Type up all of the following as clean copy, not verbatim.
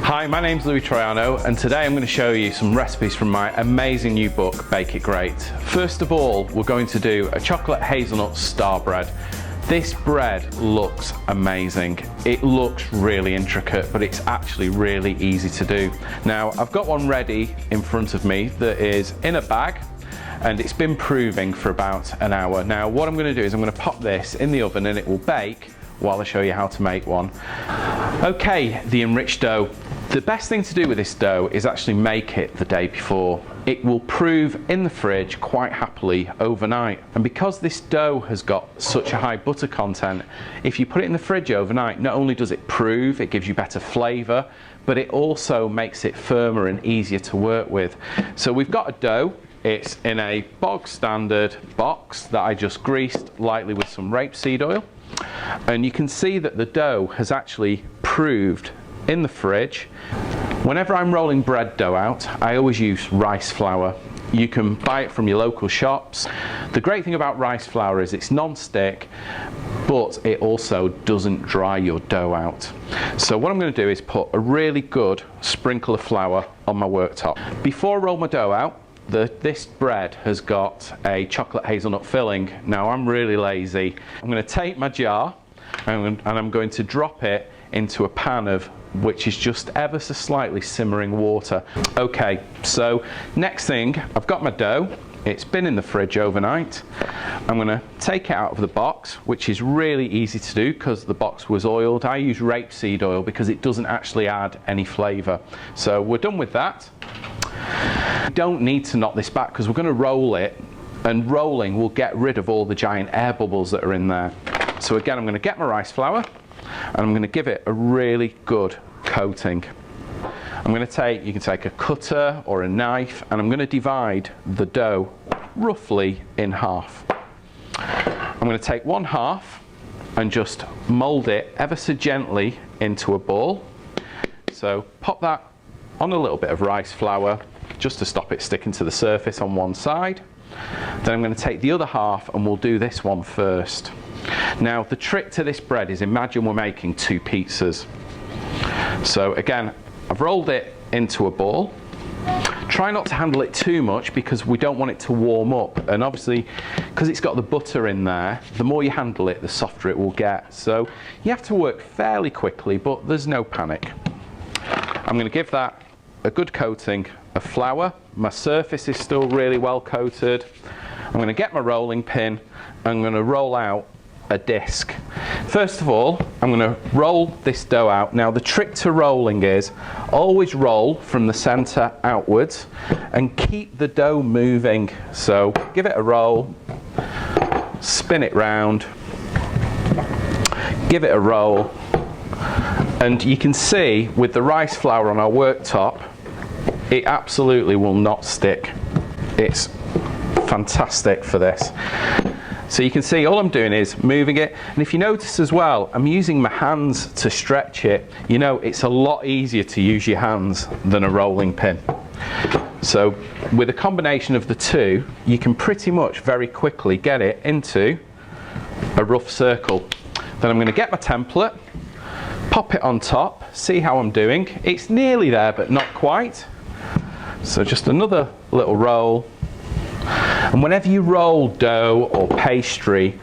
Hi, my name's Troyano, and today I'm going to show you some recipes from my amazing new book, Bake It Great. First of all, we're going to do a chocolate hazelnut star bread. This bread looks amazing. It looks really intricate, but it's actually really easy to do. Now, I've got one ready in front of me that is in a bag, and it's been proving for about an hour. Now, what I'm going to do is I'm going to pop this in the oven and it will bake while I show you how to make one. Okay, the enriched dough. The best thing to do with this dough is actually make it the day before. It will prove in the fridge quite happily overnight. And because this dough has got such a high butter content, if you put it in the fridge overnight, not only does it prove, it gives you better flavour, but it also makes it firmer and easier to work with. So we've got a dough. It's in a bog standard box that I just greased lightly with some rapeseed oil. And you can see that the dough has actually proved in the fridge. Whenever I'm rolling bread dough out, I always use rice flour. You can buy it from your local shops. The great thing about rice flour is it's non-stick, but it also doesn't dry your dough out. So what I'm going to do is put a really good sprinkle of flour on my worktop. Before I roll my dough out, this bread has got a chocolate hazelnut filling. Now I'm really lazy. I'm going to take my jar and I'm going to drop it into a pan of which is just ever so slightly simmering water. Okay, so next thing, I've got my dough. It's been in the fridge overnight. I'm going to take it out of the box, which is really easy to do because the box was oiled. I use rapeseed oil because it doesn't actually add any flavour. So we're done with that. You don't need to knock this back because we're going to roll it, and rolling will get rid of all the giant air bubbles that are in there. So again, I'm going to get my rice flour and I'm going to give it a really good coating. I'm going to take, you can take a cutter or a knife, and I'm going to divide the dough roughly in half. I'm going to take one half and just mould it ever so gently into a ball. So pop that on a little bit of rice flour just to stop it sticking to the surface on one side. Then I'm going to take the other half and we'll do this one first. Now the trick to this bread is, imagine we're making 2 pizzas. So again, I've rolled it into a ball. Try not to handle it too much because we don't want it to warm up, and obviously because it's got the butter in there, the more you handle it, the softer it will get. So you have to work fairly quickly, but there's no panic. I'm going to give that a good coating of flour. My surface is still really well coated. I'm going to get my rolling pin. I'm going to roll out a disc. First of all, I'm going to roll this dough out. Now the trick to rolling is always roll from the center outwards and keep the dough moving. So give it a roll, spin it round, give it a roll, and you can see with the rice flour on our worktop, it absolutely will not stick. It's fantastic for this. So you can see all I'm doing is moving it, and if you notice as well, I'm using my hands to stretch it. You know, it's a lot easier to use your hands than a rolling pin. So with a combination of the two, you can pretty much very quickly get it into a rough circle. Then I'm going to get my template, pop it on top, see how I'm doing. It's nearly there, but not quite. So just another little roll. And whenever you roll dough or pastry,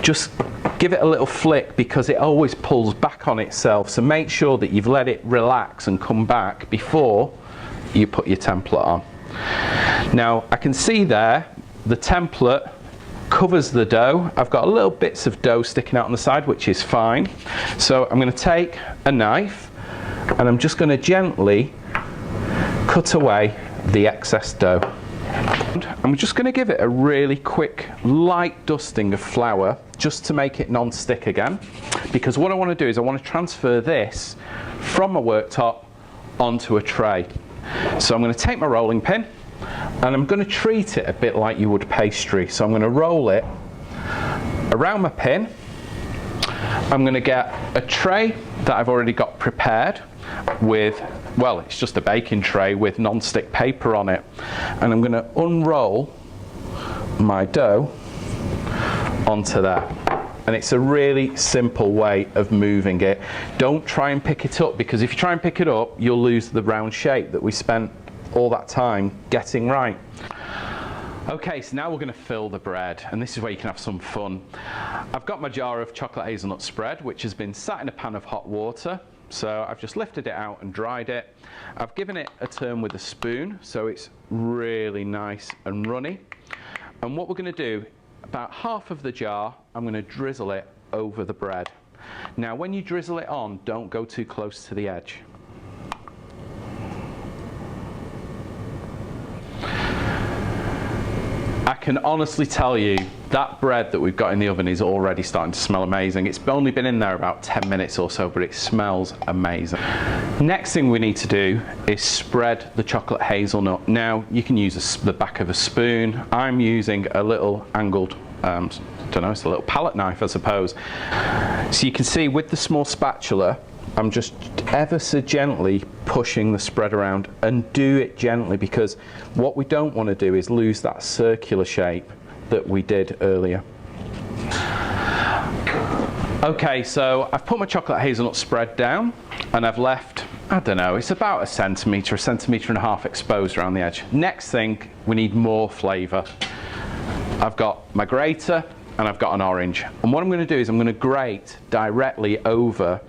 just give it a little flick because it always pulls back on itself. So make sure that you've let it relax and come back before you put your template on. Now I can see there the template covers the dough. I've got a little bits of dough sticking out on the side, which is fine. So I'm going to take a knife and I'm just going to gently cut away the excess dough. I'm just going to give it a really quick light dusting of flour just to make it non-stick again, because what I want to do is I want to transfer this from my worktop onto a tray. So I'm going to take my rolling pin and I'm going to treat it a bit like you would pastry. So I'm going to roll it around my pin. I'm going to get a tray that I've already got prepared with, well, it's just a baking tray with non-stick paper on it, and I'm going to unroll my dough onto there. and it's a really simple way of moving it. Don't try and pick it up, because if you try and pick it up, you'll lose the round shape that we spent all that time getting right. Okay, so now we're going to fill the bread, and this is where you can have some fun. I've got my jar of chocolate hazelnut spread, which has been sat in a pan of hot water. So I've just lifted it out and dried it. I've given it a turn with a spoon, so it's really nice and runny. And what we're going to do, about half of the jar, I'm going to drizzle it over the bread. Now, when you drizzle it on, don't go too close to the edge. I can honestly tell you that bread that we've got in the oven is already starting to smell amazing. It's only been in there about 10 minutes or so, but it smells amazing. Next thing we need to do is spread the chocolate hazelnut. Now, you can use the back of a spoon. I'm using a little angled, I don't know, it's a little palette knife, I suppose. So you can see with the small spatula, I'm just ever so gently pushing the spread around, and do it gently, because what we don't want to do is lose that circular shape that we did earlier. Okay, so I've put my chocolate hazelnut spread down, and I've left, I don't know, it's about a centimetre and a half exposed around the edge. Next thing, we need more flavour. I've got my grater and I've got an orange, and what I'm going to do is I'm going to grate directly over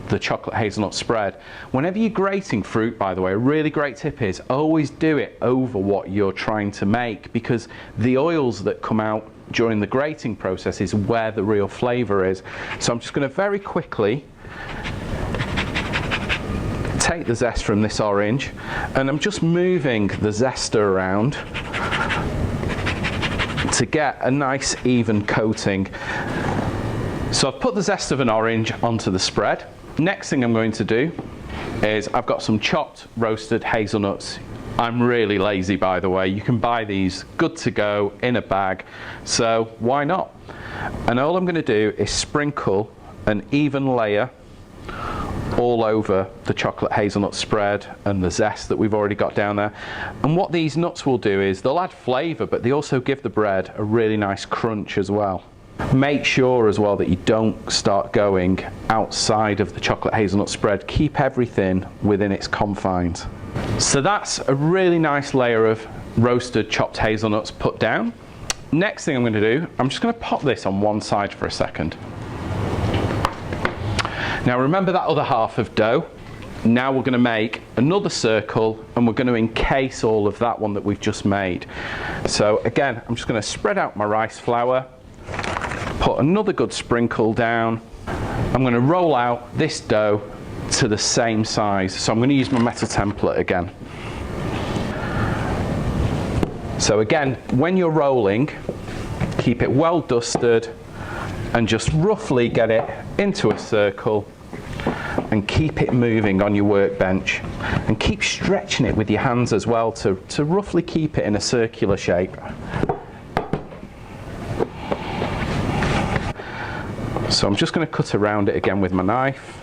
the chocolate hazelnut spread. Whenever you're grating fruit, by the way, a really great tip is always do it over what you're trying to make, because the oils that come out during the grating process is where the real flavour is. So I'm just going to very quickly take the zest from this orange, and I'm just moving the zester around to get a nice even coating. So I've put the zest of an orange onto the spread. Next thing I'm going to do is I've got some chopped roasted hazelnuts. I'm really lazy, by the way. You can buy these good to go in a bag, so why not? And all I'm going to do is sprinkle an even layer all over the chocolate hazelnut spread and the zest that we've already got down there. And what these nuts will do is they'll add flavour, but they also give the bread a really nice crunch as well. Make sure as well that you don't start going outside of the chocolate hazelnut spread. Keep everything within its confines. So that's a really nice layer of roasted chopped hazelnuts put down. Next thing I'm going to do, I'm just going to pop this on one side for a second. Now remember that other half of dough. Now we're going to make another circle, and we're going to encase all of that one that we've just made. So again, I'm just going to spread out my rice flour, put another good sprinkle down. I'm going to roll out this dough to the same size. So I'm going to use my metal template again. So again, when you're rolling, keep it well dusted and just roughly get it into a circle, and keep it moving on your workbench, and keep stretching it with your hands as well to roughly keep it in a circular shape. So I'm just going to cut around it again with my knife.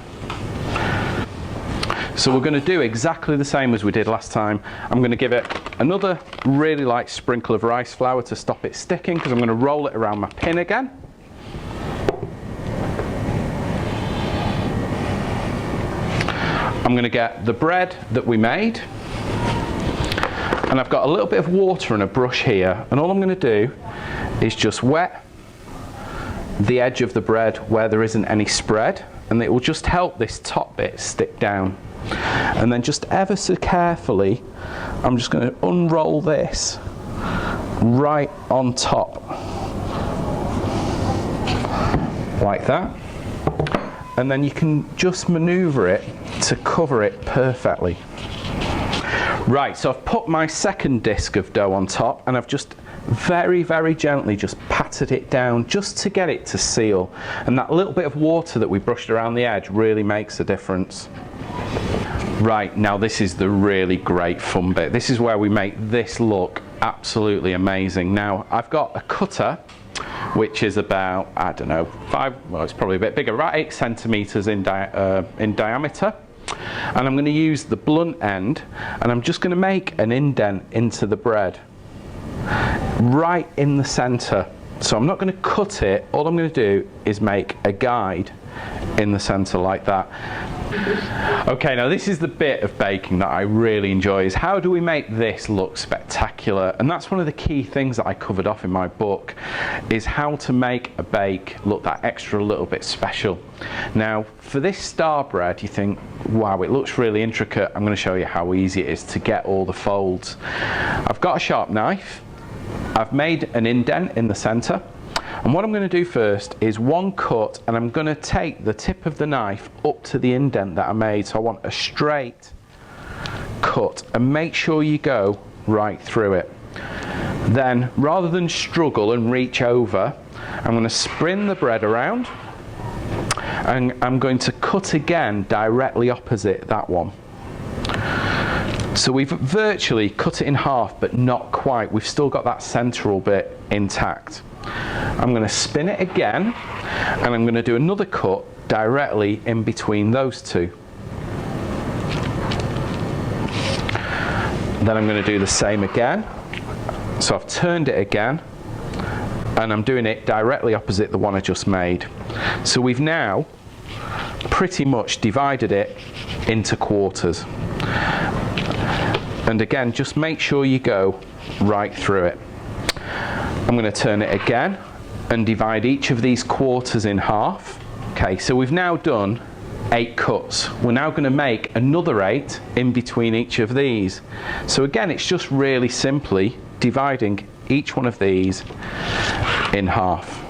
So we're going to do exactly the same as we did last time. I'm going to give it another really light sprinkle of rice flour to stop it sticking, because I'm going to roll it around my pin again. I'm going to get the bread that we made, and I've got a little bit of water and a brush here, and all I'm going to do is just wet the edge of the bread where there isn't any spread, and it will just help this top bit stick down. And then just ever so carefully, I'm just going to unroll this right on top, like that. And then you can just maneuver it to cover it perfectly. Right, so I've put my second disc of dough on top, and I've just very, very gently just patted it down just to get it to seal. And that little bit of water that we brushed around the edge really makes a difference. Right, now this is the really great fun bit. This is where we make this look absolutely amazing. Now, I've got a cutter, which is about, I don't know, it's probably a bit bigger, about 8 centimetres in diameter. And I'm going to use the blunt end, and I'm just going to make an indent into the bread, right in the centre So I'm not going to cut it, all I'm going to do is make a guide in the center like that. Okay, now this is the bit of baking that I really enjoy, is how do we make this look spectacular? And that's one of the key things that I covered off in my book, is how to make a bake look that extra little bit special. Now for this star bread, you think, wow, it looks really intricate. I'm going to show you how easy it is to get all the folds. I've got a sharp knife, I've made an indent in the center, and what I'm going to do first is one cut, and I'm going to take the tip of the knife up to the indent that I made. So I want a straight cut, and make sure you go right through it. Then rather than struggle and reach over, I'm going to spin the bread around, and I'm going to cut again directly opposite that one. So we've virtually cut it in half, but not quite. We've still got that central bit intact. I'm going to spin it again, and I'm going to do another cut directly in between those two. Then I'm going to do the same again. So I've turned it again, and I'm doing it directly opposite the one I just made. So we've now pretty much divided it into quarters. And again, just make sure you go right through it. I'm going to turn it again and divide each of these quarters in half. Okay, so we've now done 8 cuts. We're now going to make another 8 in between each of these. So again, it's just really simply dividing each one of these in half.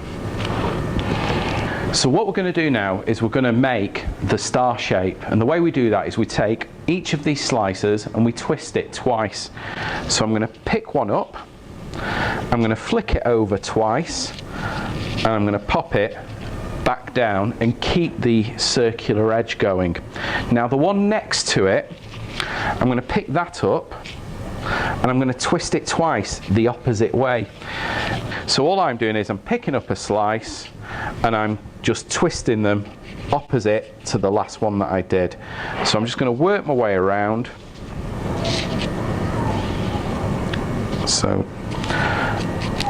So what we're going to do now is we're going to make the star shape, and the way we do that is we take each of these slices and we twist it twice. So I'm going to pick one up, I'm going to flick it over twice, and I'm going to pop it back down and keep the circular edge going. Now the one next to it, I'm going to pick that up and I'm going to twist it twice the opposite way. So all I'm doing is I'm picking up a slice and I'm just twisting them opposite to the last one that I did. So I'm just going to work my way around. So,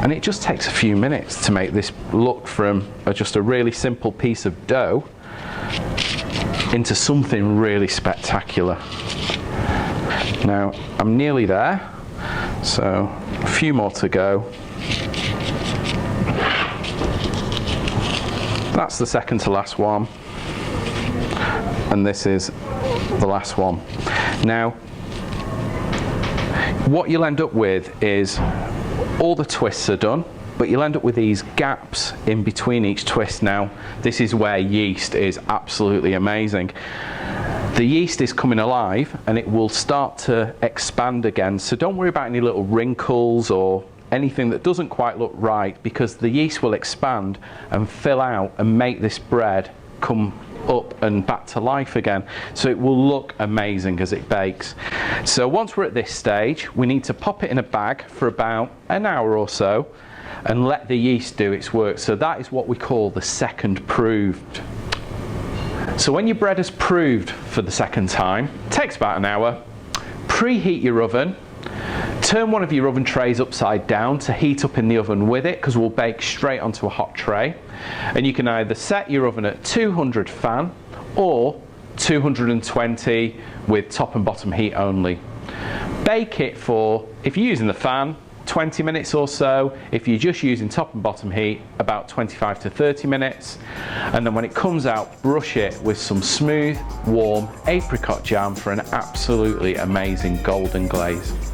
and it just takes a few minutes to make this look from just a really simple piece of dough into something really spectacular. Now I'm nearly there, so a few more to go. That's the second to last one, and this is the last one. Now what you'll end up with is all the twists are done, but you'll end up with these gaps in between each twist. Now this is where yeast is absolutely amazing. The yeast is coming alive and it will start to expand again, so don't worry about any little wrinkles or anything that doesn't quite look right, because the yeast will expand and fill out and make this bread come up and back to life again, so it will look amazing as it bakes. So once we're at this stage, we need to pop it in a bag for about an hour or so and let the yeast do its work. So that is what we call the second proved. So when your bread is proved for the second time, it takes about an hour. Preheat your oven. Turn one of your oven trays upside down to heat up in the oven with it, because we'll bake straight onto a hot tray. And you can either set your oven at 200 fan or 220 with top and bottom heat only. Bake it for, if you're using the fan, 20 minutes or so. If you're just using top and bottom heat, about 25 to 30 minutes. And then when it comes out, brush it with some smooth, warm apricot jam for an absolutely amazing golden glaze.